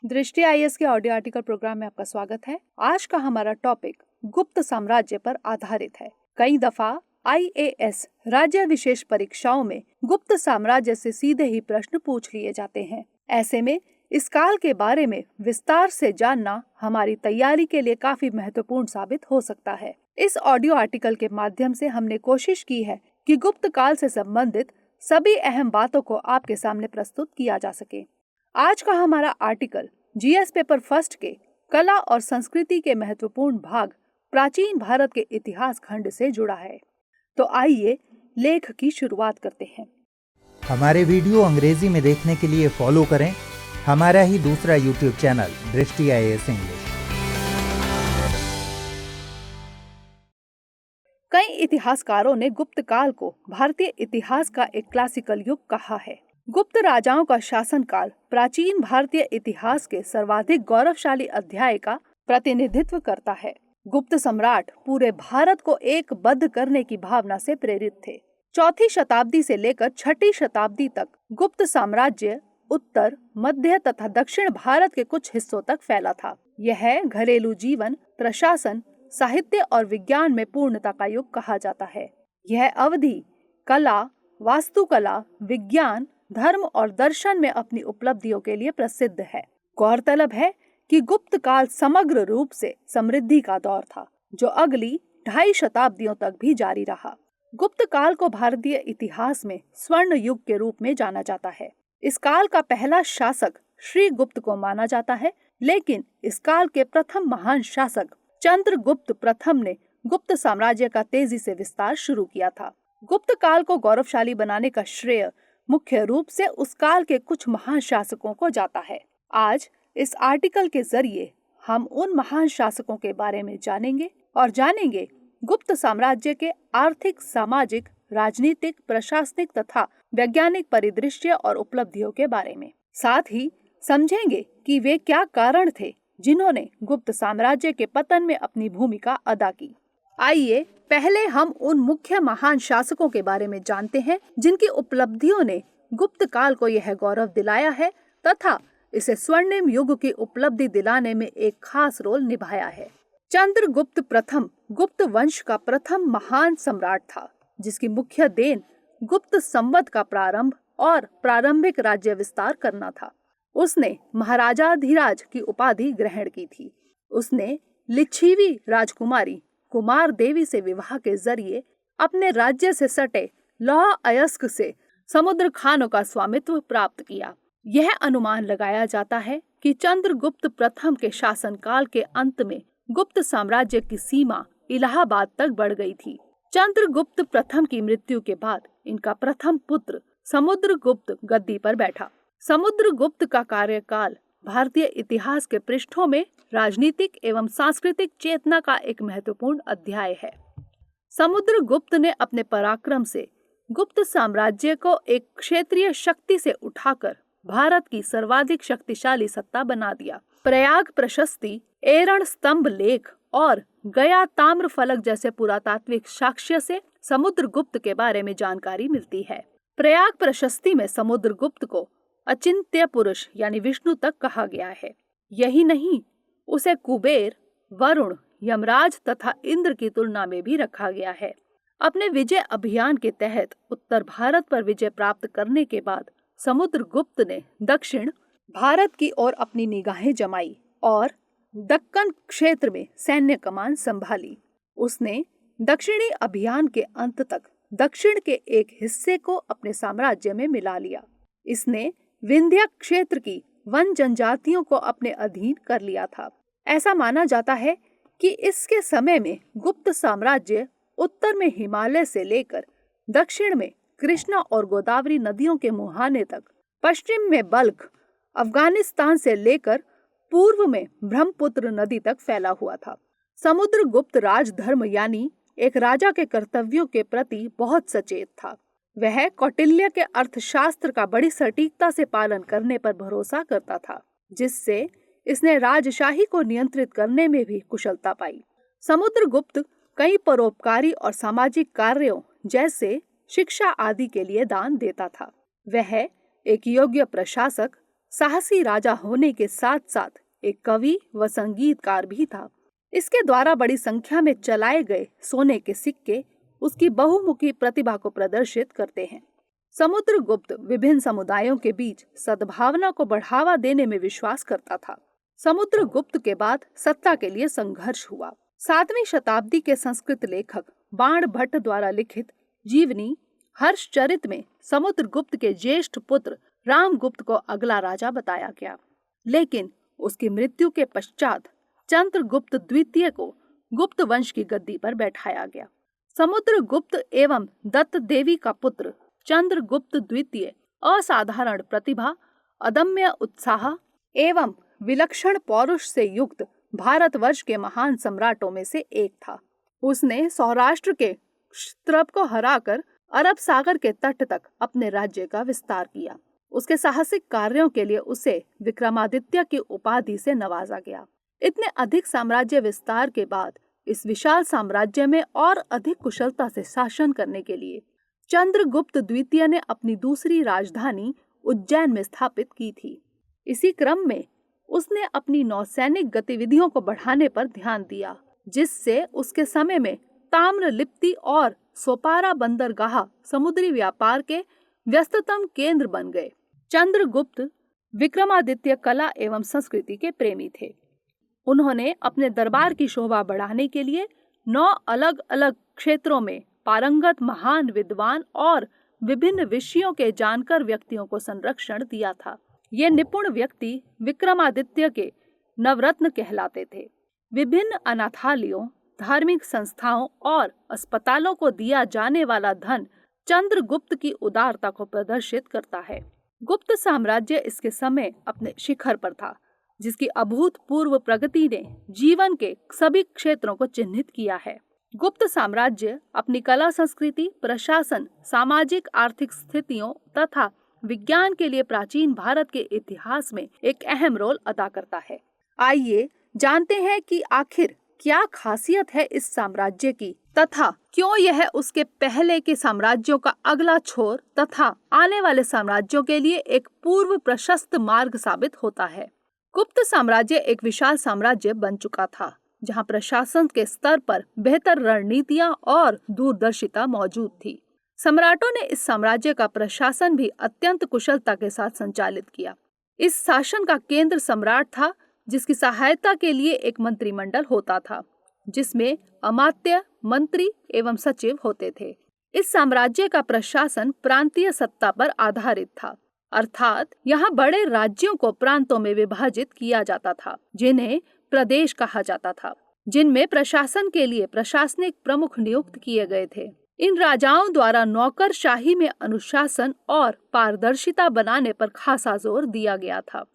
दृष्टि आईएएस के audio article programme में आपका स्वागत है। आज का हमारा टॉपिक गुप्त साम्राज्य पर आधारित है। कई दफा आईएएस राज्य विशेष परीक्षाओं में गुप्त साम्राज्य से सीधे ही प्रश्न पूछ लिए जाते हैं। ऐसे में इस काल के बारे में विस्तार से जानना हमारी तैयारी के लिए काफी महत्वपूर्ण साबित हो सकता है। इस ऑडियो आर्टिकल के माध्यम से हमने कोशिश की है कि गुप्त काल से संबंधित सभी अहम बातों को आपके सामने प्रस्तुत किया जा सके। आज का हमारा आर्टिकल जीएस पेपर फर्स्ट के कला और संस्कृति के महत्वपूर्ण भाग प्राचीन भारत के इतिहास खंड से जुड़ा है। तो आइए लेख की शुरुआत करते हैं। हमारे वीडियो अंग्रेजी में देखने के लिए फॉलो करें हमारा ही दूसरा यूट्यूब चैनल दृष्टि आईएएस इंग्लिश। कई इतिहासकारों ने गुप्त काल को भारतीय इतिहास का एक क्लासिकल युग कहा है। गुप्त राजाओं का शासनकाल प्राचीन भारतीय इतिहास के सर्वाधिक गौरवशाली अध्याय का प्रतिनिधित्व करता है। गुप्त सम्राट पूरे भारत को एकबद्ध करने की भावना से प्रेरित थे। चौथी शताब्दी से लेकर छठी शताब्दी तक गुप्त साम्राज्य उत्तर, मध्य तथा दक्षिण भारत के कुछ हिस्सों तक फैला था। यह घरेलू जीवन, प्रशासन, साहित्य और विज्ञान में पूर्णता का युग कहा जाता है। यह अवधि कला, वास्तुकला, विज्ञान, धर्म और दर्शन में अपनी उपलब्धियों के लिए प्रसिद्ध है। गौरतलब है कि गुप्त काल समग्र रूप से समृद्धि का दौर था, जो अगली 2.5 शताब्दियों तक भी जारी रहा। गुप्त काल को भारतीय इतिहास में स्वर्ण युग के रूप में जाना जाता है। इस काल का पहला शासक श्रीगुप्त को माना जाता है, लेकिन इस काल के प्रथम महान शासक चंद्रगुप्त प्रथम ने गुप्त साम्राज्य का तेजी से विस्तार शुरू किया था। गुप्त काल को गौरवशाली बनाने का श्रेय मुख्य रूप से उस काल के कुछ महान शासकों को जाता है। आज इस आर्टिकल के जरिए हम उन महान शासकों के बारे में जानेंगे गुप्त साम्राज्य के आर्थिक, सामाजिक, राजनीतिक, प्रशासनिक तथा वैज्ञानिक परिदृश्य और उपलब्धियों के बारे में। साथ ही समझेंगे कि वे क्या कारण थे जिन्होंने गुप्त साम्राज्य के पतन में अपनी भूमिका अदा की। आइए पहले हम उन मुख्य महान शासकों के बारे में जानते हैं जिनकी उपलब्धियों ने गुप्त काल को यह गौरव दिलाया है तथा इसे स्वर्णिम युग की उपलब्धि दिलाने में एक खास रोल निभाया है। चंद्रगुप्त प्रथम गुप्त वंश का प्रथम महान सम्राट था, जिसकी मुख्य देन गुप्त संवत का प्रारंभ और प्रारंभिक राज्य विस्तार करना था। उसने महाराजाधिराज की उपाधि ग्रहण की थी। उसने लिच्छवी राजकुमारी कुमार देवी से विवाह के जरिए अपने राज्य से सटे लौह अयस्क से समुद्र खानों का स्वामित्व प्राप्त किया। यह अनुमान लगाया जाता है कि चंद्रगुप्त प्रथम के शासनकाल के अंत में गुप्त साम्राज्य की सीमा इलाहाबाद तक बढ़ गई थी। चंद्रगुप्त प्रथम की मृत्यु के बाद इनका प्रथम पुत्र समुद्रगुप्त गद्दी पर बैठा। समुद्रगुप्त का कार्यकाल भारतीय इतिहास के पृष्ठों में राजनीतिक एवं सांस्कृतिक चेतना का एक महत्वपूर्ण अध्याय है। समुद्रगुप्त ने अपने पराक्रम से गुप्त साम्राज्य को एक क्षेत्रीय शक्ति से उठाकर भारत की सर्वाधिक शक्तिशाली सत्ता बना दिया। प्रयाग प्रशस्ति, एरण स्तंभ लेख और गया ताम्र फलक जैसे पुरातात्विक साक्ष्य से समुद्रगुप्त के बारे में जानकारी मिलती है। प्रयाग प्रशस्ति में समुद्रगुप्त को अचिंत्य पुरुष यानी विष्णु तक कहा गया है। यही नहीं, उसे कुबेर, वरुण, यमराज तथा इंद्र की तुलना में भी रखा गया है। अपने विजय अभियान के तहत उत्तर भारत पर विजय प्राप्त करने के बाद समुद्रगुप्त ने दक्षिण भारत की ओर अपनी निगाहें जमाई और दक्कन क्षेत्र में सैन्य कमान संभाली। उसने दक्षिणी अभियान के अंत तक दक्षिण के एक हिस्से को अपने साम्राज्य में मिला लिया। इसने विंध्य क्षेत्र की वन जनजातियों को अपने अधीन कर लिया था। ऐसा माना जाता है कि इसके समय में गुप्त साम्राज्य उत्तर में हिमालय से लेकर दक्षिण में कृष्णा और गोदावरी नदियों के मुहाने तक, पश्चिम में बल्ख, अफगानिस्तान से लेकर पूर्व में ब्रह्मपुत्र नदी तक फैला हुआ था। समुद्रगुप्त राजधर्म यानी एक राजा के कर्तव्यों के प्रति बहुत सचेत था। वह कौटिल्य के अर्थशास्त्र का बड़ी सटीकता से पालन करने पर भरोसा करता था, जिससे इसने राजशाही को नियंत्रित करने में भी कुशलता पाई। समुद्रगुप्त कई परोपकारी और सामाजिक कार्यों जैसे शिक्षा आदि के लिए दान देता था। वह एक योग्य प्रशासक, साहसी राजा होने के साथ साथ एक कवि व संगीतकार भी था। इसके द्वारा बड़ी संख्या में चलाए गए सोने के सिक्के उसकी बहुमुखी प्रतिभा को प्रदर्शित करते हैं। समुद्रगुप्त विभिन्न समुदायों के बीच सद्भावना को बढ़ावा देने में विश्वास करता था। समुद्रगुप्त के बाद सत्ता के लिए संघर्ष हुआ। 7वीं शताब्दी के संस्कृत लेखक बाण भट्ट द्वारा लिखित जीवनी हर्षचरित में समुद्रगुप्त के ज्येष्ठ पुत्र रामगुप्त को अगला राजा बताया गया, लेकिन उसकी मृत्यु के पश्चात चंद्रगुप्त द्वितीय को गुप्त वंश की गद्दी पर बैठाया गया। समुद्रगुप्त एवं दत्त देवी का पुत्र चंद्रगुप्त द्वितीय असाधारण प्रतिभा, अदम्य उत्साह एवं विलक्षण पौरुष से युक्त भारतवर्ष के महान सम्राटों में से एक था। उसने सौराष्ट्र के क्षत्रप को हराकर अरब सागर के तट तक अपने राज्य का विस्तार किया। उसके साहसिक कार्यों के लिए उसे विक्रमादित्य की उपाधि से नवाजा गया। इतने अधिक साम्राज्य विस्तार के बाद इस विशाल साम्राज्य में और अधिक कुशलता से शासन करने के लिए चंद्रगुप्त द्वितीय ने अपनी दूसरी राजधानी उज्जैन में स्थापित की थी। इसी क्रम में उसने अपनी नौसैनिक गतिविधियों को बढ़ाने पर ध्यान दिया, जिससे उसके समय में ताम्रलिप्ति और सोपारा बंदरगाह समुद्री व्यापार के व्यस्ततम केंद्र बन गए। चंद्रगुप्त विक्रमादित्य कला एवं संस्कृति के प्रेमी थे। उन्होंने अपने दरबार की शोभा बढ़ाने के लिए 9 अलग अलग क्षेत्रों में पारंगत महान विद्वान और विभिन्न विषयों के जानकार व्यक्तियों को संरक्षण दिया था। ये निपुण व्यक्ति विक्रमादित्य के नवरत्न कहलाते थे। विभिन्न अनाथालयों, धार्मिक संस्थाओं और अस्पतालों को दिया जाने वाला धन चंद्रगुप्त की उदारता को प्रदर्शित करता है। गुप्त साम्राज्य इसके समय अपने शिखर पर था, जिसकी अभूतपूर्व प्रगति ने जीवन के सभी क्षेत्रों को चिन्हित किया है। गुप्त साम्राज्य अपनी कला, संस्कृति, प्रशासन, सामाजिक आर्थिक स्थितियों तथा विज्ञान के लिए प्राचीन भारत के इतिहास में एक अहम रोल अदा करता है। आइए जानते हैं कि आखिर क्या खासियत है इस साम्राज्य की तथा क्यों यह उसके पहले के साम्राज्यों का अगला छोर तथा आने वाले साम्राज्यों के लिए एक पूर्व प्रशस्त मार्ग साबित होता है। गुप्त साम्राज्य एक विशाल साम्राज्य बन चुका था, जहां प्रशासन के स्तर पर बेहतर रणनीतियां और दूरदर्शिता मौजूद थी। सम्राटों ने इस साम्राज्य का प्रशासन भी अत्यंत कुशलता के साथ संचालित किया। इस शासन का केंद्र सम्राट था, जिसकी सहायता के लिए एक मंत्रिमंडल होता था, जिसमें अमात्य, मंत्री एवं सचिव होते थे। इस साम्राज्य का प्रशासन प्रांतीय सत्ता पर आधारित था, अर्थात यहाँ बड़े राज्यों को प्रांतों में विभाजित किया जाता था, जिन्हें प्रदेश कहा जाता था, जिनमें प्रशासन के लिए प्रशासनिक प्रमुख नियुक्त किए गए थे। इन राजाओं द्वारा नौकरशाही में अनुशासन और पारदर्शिता बनाने पर खासा जोर दिया गया था।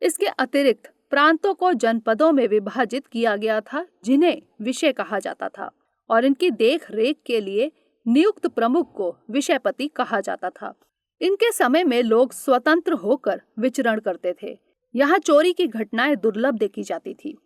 इसके अतिरिक्त प्रांतों को जनपदों में विभाजित किया गया था, जिन्हें विषय कहा जाता था, और इनकी देख रेख के लिए नियुक्त प्रमुख को विषयपति कहा जाता था। इनके समय में लोग स्वतंत्र होकर विचरण करते थे। यहाँ चोरी की घटनाएं दुर्लभ देखी जाती थी।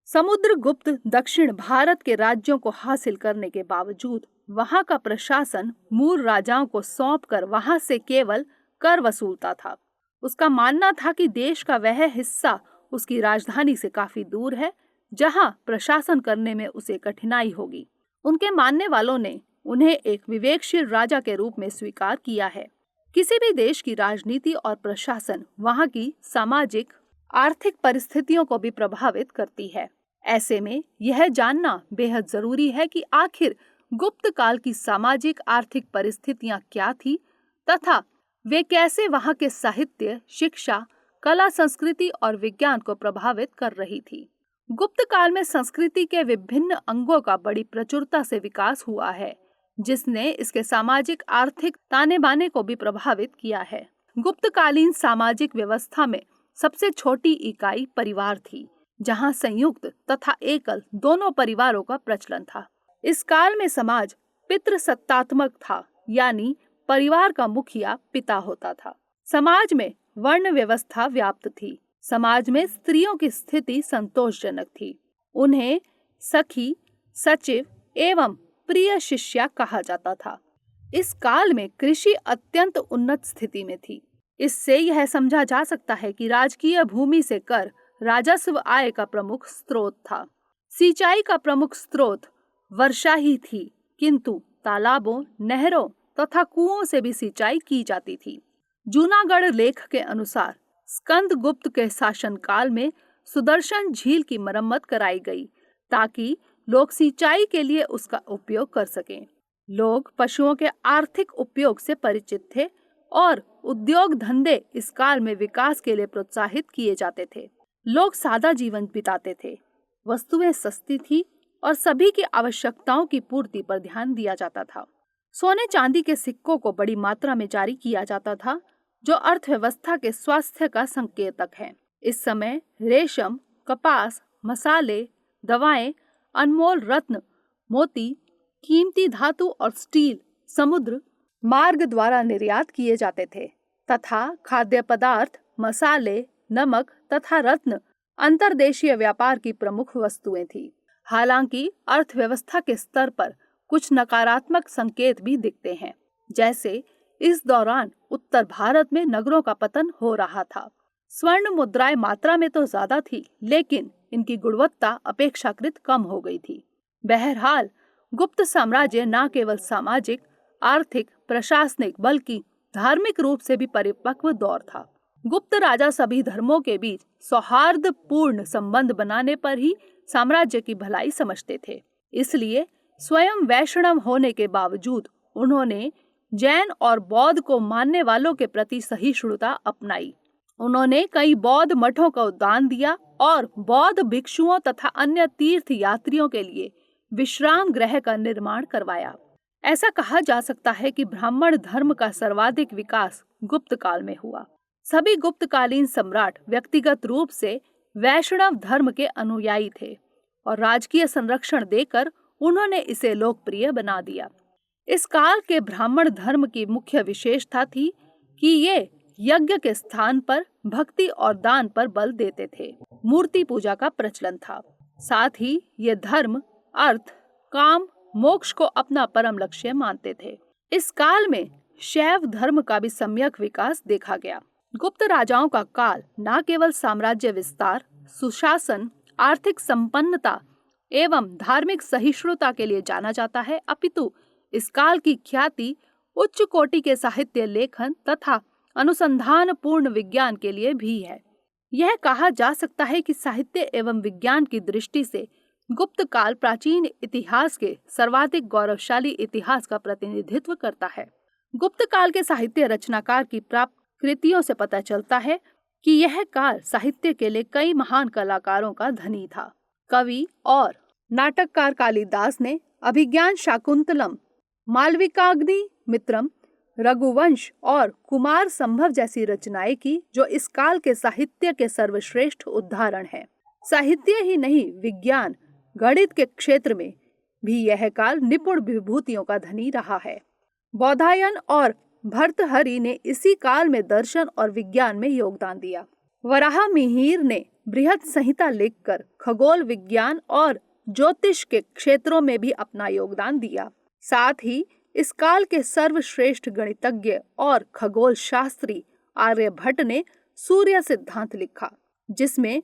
समुद्रगुप्त दक्षिण भारत के राज्यों को हासिल करने के बावजूद वहाँ का प्रशासन मूल राजाओं को सौंपकर वहाँ से केवल कर वसूलता था। उसका मानना था कि देश का वह हिस्सा उसकी राजधानी से काफी दूर है, जहाँ प्रशासन करने में उसे कठिनाई होगी। उनके मानने वालों ने उन्हें एक विवेकशील राजा के रूप में स्वीकार किया है। किसी भी देश की राजनीति और प्रशासन वहाँ की सामाजिक आर्थिक परिस्थितियों को भी प्रभावित करती है। ऐसे में यह जानना बेहद जरूरी है कि आखिर गुप्त काल की सामाजिक आर्थिक परिस्थितियां क्या थी तथा वे कैसे वहाँ के साहित्य, शिक्षा, कला, संस्कृति और विज्ञान को प्रभावित कर रही थी। गुप्त काल में संस्कृति के विभिन्न अंगों का बड़ी प्रचुरता से विकास हुआ है, जिसने इसके सामाजिक आर्थिक ताने बाने को भी प्रभावित किया है। गुप्तकालीन सामाजिक व्यवस्था में सबसे छोटी इकाई परिवार थी, जहां संयुक्त तथा एकल दोनों परिवारों का प्रचलन था। इस काल में समाज पितृसत्तात्मक था, यानी परिवार का मुखिया पिता होता था। समाज में वर्ण व्यवस्था व्याप्त थी। समाज में स्त्रियों की स्थिति संतोषजनक थी। उन्हें सखी, सचिव एवं प्रिय शिष्या कहा जाता था। इस काल में कृषि अत्यंत उन्नत स्थिति में थी। इससे यह समझा जा सकता है कि राजकीय भूमि से कर राजस्व आय का प्रमुख स्रोत था। सिंचाई का प्रमुख स्रोत वर्षा ही थी, किंतु तालाबों, नहरों तथा कुओं से भी सिंचाई की जाती थी। जूनागढ़ लेख के अनुसार स्कंदगुप्त के शासनकाल में सुदर्शन झील की मरम्मत कराई गई ताकि लोग सिंचाई के लिए उसका उपयोग कर सकें। लोग पशुओं के आर्थिक उपयोग से परिचित थे और उद्योग धंधे इस काल में विकास के लिए प्रोत्साहित किए जाते थे। लोग सादा जीवन बिताते थे, वस्तुएं सस्ती थी और सभी की आवश्यकताओं की पूर्ति पर ध्यान दिया जाता था। सोने चांदी के सिक्कों को बड़ी मात्रा में जारी किया जाता था, जो अर्थव्यवस्था के स्वास्थ्य का संकेतक है। इस समय रेशम, कपास, मसाले, दवाएं, अनमोल रत्न, मोती, कीमती धातु और स्टील समुद्र मार्ग द्वारा निर्यात किए जाते थे तथा खाद्य पदार्थ, मसाले, नमक तथा रत्न अंतर्देशीय व्यापार की प्रमुख वस्तुएं थी। हालांकि अर्थव्यवस्था के स्तर पर कुछ नकारात्मक संकेत भी दिखते हैं, जैसे इस दौरान उत्तर भारत में नगरों का पतन हो रहा था। स्वर्ण मुद्राएं मात्रा में तो ज्यादा थी, लेकिन इनकी गुणवत्ता अपेक्षाकृत कम हो गई थी। बहरहाल गुप्त साम्राज्य न केवल सामाजिक, आर्थिक, प्रशासनिक बल्कि धार्मिक रूप से भी परिपक्व दौर था। गुप्त राजा सभी धर्मों के बीच सौहार्दपूर्ण संबंध बनाने पर ही साम्राज्य की भलाई समझते थे। इसलिए स्वयं वैष्णव होने के बावजूद उन्होंने जैन और बौद्ध को मानने वालों के प्रति सहिष्णुता अपनाई। उन्होंने कई बौद्ध मठों का दान दिया और बौद्ध भिक्षुओं तथा अन्य तीर्थ यात्रियों के लिए विश्राम गृह का निर्माण करवाया। ऐसा कहा जा सकता है कि ब्राह्मण धर्म का सर्वाधिक विकास गुप्त काल में हुआ। सभी गुप्तकालीन सम्राट व्यक्तिगत रूप से वैष्णव धर्म के अनुयायी थे और राजकीय संरक्षण देकर उन्होंने इसे लोकप्रिय बना दिया। इस काल के ब्राह्मण धर्म की मुख्य विशेषता थी कि ये यज्ञ के स्थान पर भक्ति और दान पर बल देते थे। मूर्ति पूजा का प्रचलन था। साथ ही ये धर्म अर्थ, काम, मोक्ष को अपना परम लक्ष्य मानते थे। इस काल में शैव धर्म का भी सम्यक विकास देखा गया। गुप्त राजाओं का काल न केवल साम्राज्य विस्तार, सुशासन, आर्थिक संपन्नता एवं धार्मिक सहिष्णुता के लिए जाना जाता है, अपितु इस काल की ख्याति उच्च कोटि के साहित्य लेखन तथा अनुसंधान पूर्ण विज्ञान के लिए भी है। यह कहा जा सकता है कि साहित्य एवं विज्ञान की दृष्टि से गुप्त काल प्राचीन इतिहास के सर्वाधिक गौरवशाली इतिहास का प्रतिनिधित्व करता है। गुप्त काल के साहित्य रचनाकार की प्राप्त कृतियों से पता चलता है कि यह काल साहित्य के लिए कई महान कलाकारों का धनी था। कवि और नाटककार कालिदास ने अभिज्ञान शाकुंतलम, मालविकाग्नि मित्रम, रघुवंश और कुमार संभव जैसी रचनाएं की, जो इस काल के साहित्य के सर्वश्रेष्ठ उदाहरण हैं। साहित्य ही नहीं, विज्ञान, गणित के क्षेत्र में भी यह काल निपुण विभूतियों का धनी रहा है। बौधायन और भर्तहरि ने इसी काल में दर्शन और विज्ञान में योगदान दिया। वराह मिहिर ने बृहद संहिता लिखकर खगोल विज्ञान और ज्योतिष के क्षेत्रों में भी अपना योगदान दिया। साथ ही इस काल के सर्वश्रेष्ठ गणितज्ञ और खगोल शास्त्री आर्यभट्ट ने सूर्य सिद्धांत लिखा, जिसमें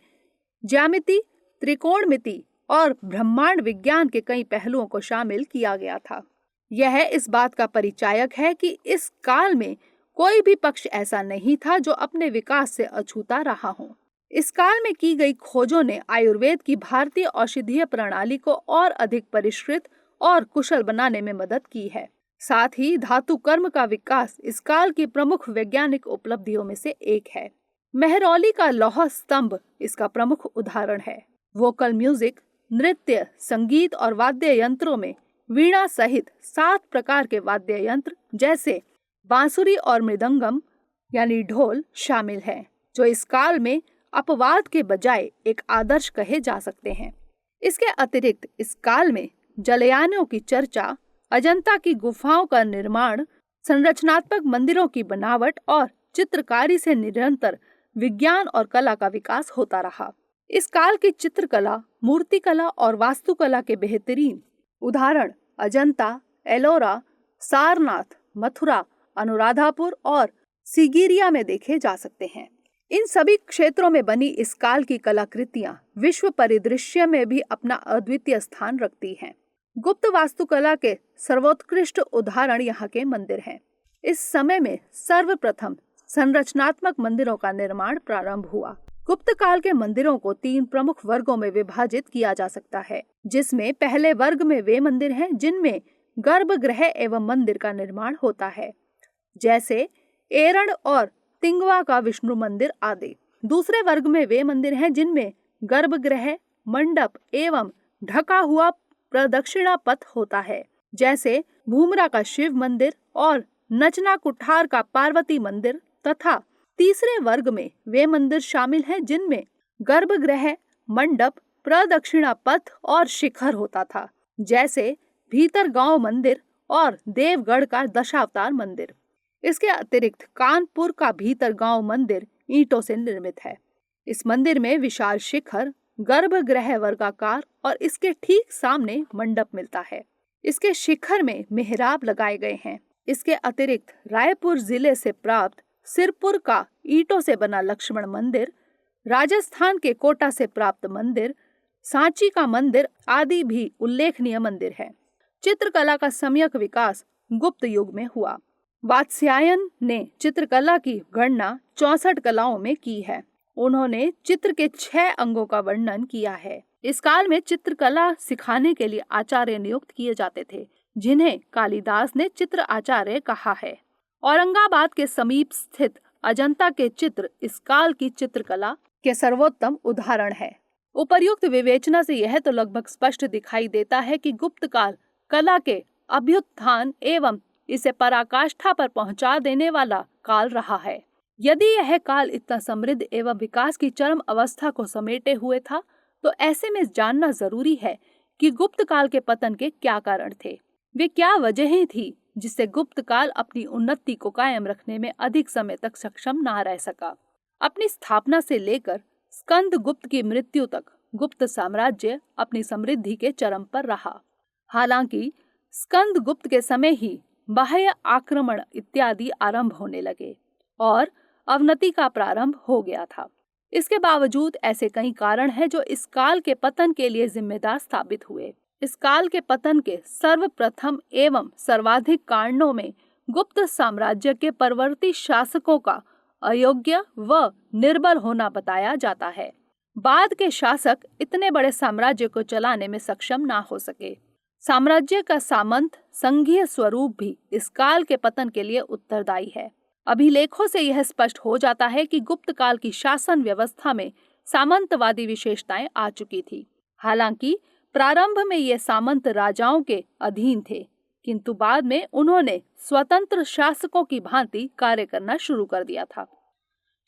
ज्यामिति, त्रिकोणमिति और ब्रह्मांड विज्ञान के कई पहलुओं को शामिल किया गया था। यह इस बात का परिचायक है कि इस काल में कोई भी पक्ष ऐसा नहीं था जो अपने विकास से अछूता रहा हो। इस काल में की गई खोजों ने आयुर्वेद की भारतीय औषधीय प्रणाली को और अधिक परिष्कृत और कुशल बनाने में मदद की है। साथ ही धातु कर्म का विकास इस काल की प्रमुख वैज्ञानिक उपलब्धियों में से एक है। मेहरौली का लौह स्तंभ इसका प्रमुख उदाहरण है। वोकल म्यूजिक, नृत्य, संगीत और वाद्य यंत्रों में वीणा सहित 7 प्रकार के वाद्य यंत्र जैसे बांसुरी और मृदंगम यानी ढोल शामिल हैं, जो इस काल में अपवाद के बजाय एक आदर्श कहे जा सकते हैं। इसके अतिरिक्त इस काल में जलयानों की चर्चा, अजंता की गुफाओं का निर्माण, संरचनात्मक मंदिरों की बनावट और चित्रकारी से निरंतर विज्ञान और कला का विकास होता रहा। इस काल की चित्रकला, मूर्तिकला और वास्तुकला के बेहतरीन उदाहरण अजंता, एलोरा, सारनाथ, मथुरा, अनुराधापुर और सिगिरिया में देखे जा सकते हैं। इन सभी क्षेत्रों में बनी इस काल की कलाकृतियां विश्व परिदृश्य में भी अपना अद्वितीय स्थान रखती हैं। गुप्त वास्तुकला के सर्वोत्कृष्ट उदाहरण यहाँ के मंदिर हैं। इस समय में सर्वप्रथम संरचनात्मक मंदिरों का निर्माण प्रारंभ हुआ। गुप्त काल के मंदिरों को 3 प्रमुख वर्गों में विभाजित किया जा सकता है, जिसमें पहले वर्ग में वे मंदिर हैं जिनमें गर्भगृह एवं मंदिर का निर्माण होता है, जैसे एरण और तिंगवा का विष्णु मंदिर आदि। दूसरे वर्ग में वे मंदिर हैं जिनमें गर्भगृह, मंडप एवं ढका हुआ प्रदक्षिणा पथ होता है, जैसे भूमरा का शिव मंदिर और नचना कुठार का पार्वती मंदिर। तथा तीसरे वर्ग में वे मंदिर शामिल हैं जिनमें गर्भगृह, मंडप, प्रदक्षिणा पथ और शिखर होता था, जैसे भीतरगांव मंदिर और देवगढ़ का दशावतार मंदिर। इसके अतिरिक्त कानपुर का भीतरगांव मंदिर ईंटों से निर्मित है। इस मंदिर में विशाल शिखर, गर्भगृह वर्गाकार और इसके ठीक सामने मंडप मिलता है। इसके शिखर में मेहराब लगाए गए हैं। इसके अतिरिक्त रायपुर जिले से प्राप्त सिरपुर का ईंटों से बना लक्ष्मण मंदिर, राजस्थान के कोटा से प्राप्त मंदिर, सांची का मंदिर आदि भी उल्लेखनीय मंदिर है। चित्रकला का सम्यक विकास गुप्त युग में हुआ। वात्स्यायन ने चित्रकला की गणना 64 कलाओं में की है। उन्होंने चित्र के 6 अंगों का वर्णन किया है। इस काल में चित्रकला सिखाने के लिए आचार्य नियुक्त किए जाते थे, जिन्हें कालिदास ने चित्र आचार्य कहा है। औरंगाबाद के समीप स्थित अजंता के चित्र इस काल की चित्रकला के सर्वोत्तम उदाहरण है। उपर्युक्त विवेचना से यह तो लगभग स्पष्ट दिखाई देता है कि गुप्त काल कला के अभ्युत्थान एवं इसे पराकाष्ठा पर पहुंचा देने वाला काल रहा है। यदि यह काल इतना समृद्ध एवं विकास की चरम अवस्था को समेटे हुए था, तो ऐसे में जानना जरूरी है कि गुप्त काल के पतन के क्या कारण थे। वे क्या वजहें थी जिससे गुप्त काल अपनी उन्नति को कायम रखने में अधिक समय तक सक्षम ना रह सका। अपनी स्थापना से लेकर स्कंद गुप्त की मृत्यु तक गुप्त साम्राज्य अपनी समृद्धि के चरम पर रहा। हालांकि स्कंद गुप्त के समय ही बाह्य आक्रमण इत्यादि आरंभ होने लगे और अवनति का प्रारंभ हो गया था। इसके बावजूद ऐसे कई कारण हैं जो इस काल के पतन के लिए जिम्मेदार साबित हुए। इस काल के पतन के सर्वप्रथम एवं सर्वाधिक कारणों में गुप्त साम्राज्य के परवर्ती शासकों का अयोग्य व निर्बल होना बताया जाता है। बाद के शासक इतने बड़े साम्राज्य को चलाने में सक्षम ना हो सके। साम्राज्य का सामंत संघीय स्वरूप भी इस काल के पतन के लिए उत्तरदायी है। अभिलेखों से यह स्पष्ट हो जाता है कि गुप्त काल की शासन व्यवस्था में सामंतवादी विशेषताएं आ चुकी थी। हालांकि प्रारंभ में ये सामंत राजाओं के अधीन थे, किंतु बाद में उन्होंने स्वतंत्र शासकों की भांति कार्य करना शुरू कर दिया था।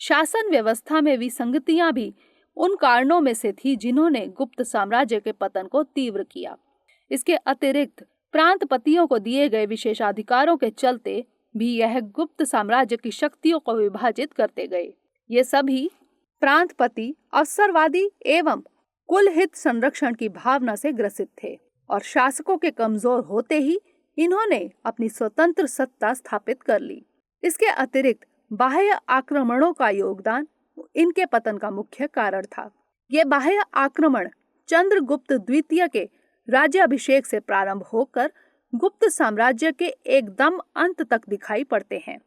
शासन व्यवस्था में विसंगतियां भी उन कारणों में से थी जिन्होंने गुप्त साम्राज्य के पतन को तीव्र किया। इसके अतिरिक्त प्रांतपतियों को दिए गए विशेषाधिकारों के चलते भी यह गुप्त साम्राज्य की शक्तियों को विभाजित करते गए। ये सभी प्रांतपति अवसरवादी एवं कुलहित संरक्षण की भावना से ग्रसित थे और शासकों के कमजोर होते ही इन्होंने अपनी स्वतंत्र सत्ता स्थापित कर ली। इसके अतिरिक्त बाह्य आक्रमणों का योगदान इनके पतन का मुख्य कारण था। ये बाह्य आक्रमण चंद्रगुप्त द्वितीय के राज्याभिषेक से प्रारंभ होकर गुप्त साम्राज्य के एकदम अंत तक दिखाई पड़ते हैं।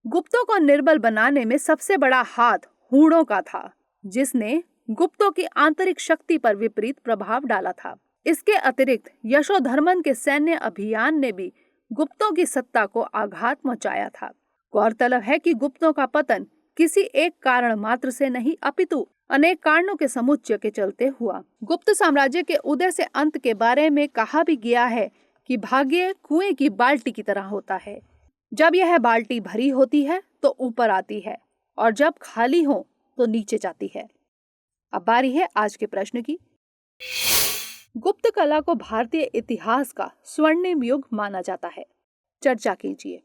गुप्तों को निर्बल बनाने में सबसे बड़ा हाथ हूणों का था, जिसने गुप्तों की आंतरिक शक्ति पर विपरीत प्रभाव डाला था। इसके अतिरिक्त यशोधर्मन के सैन्य अभियान ने भी गुप्तों की सत्ता को आघात पहुंचाया था। गौरतलब है कि गुप्तों का पतन किसी एक कारण मात्र से नहीं अपितु अनेक कारणों के समुच्चय के चलते हुआ। गुप्त साम्राज्य के उदय से अंत के बारे में कहा भी गया है कि भाग्य कुएं की बाल्टी की तरह होता है। जब यह बाल्टी भरी होती है तो ऊपर आती है और जब खाली हो तो नीचे जाती है। अब बारी है आज के प्रश्न की। गुप्त कला को भारतीय इतिहास का स्वर्णिम युग माना जाता है। चर्चा कीजिए।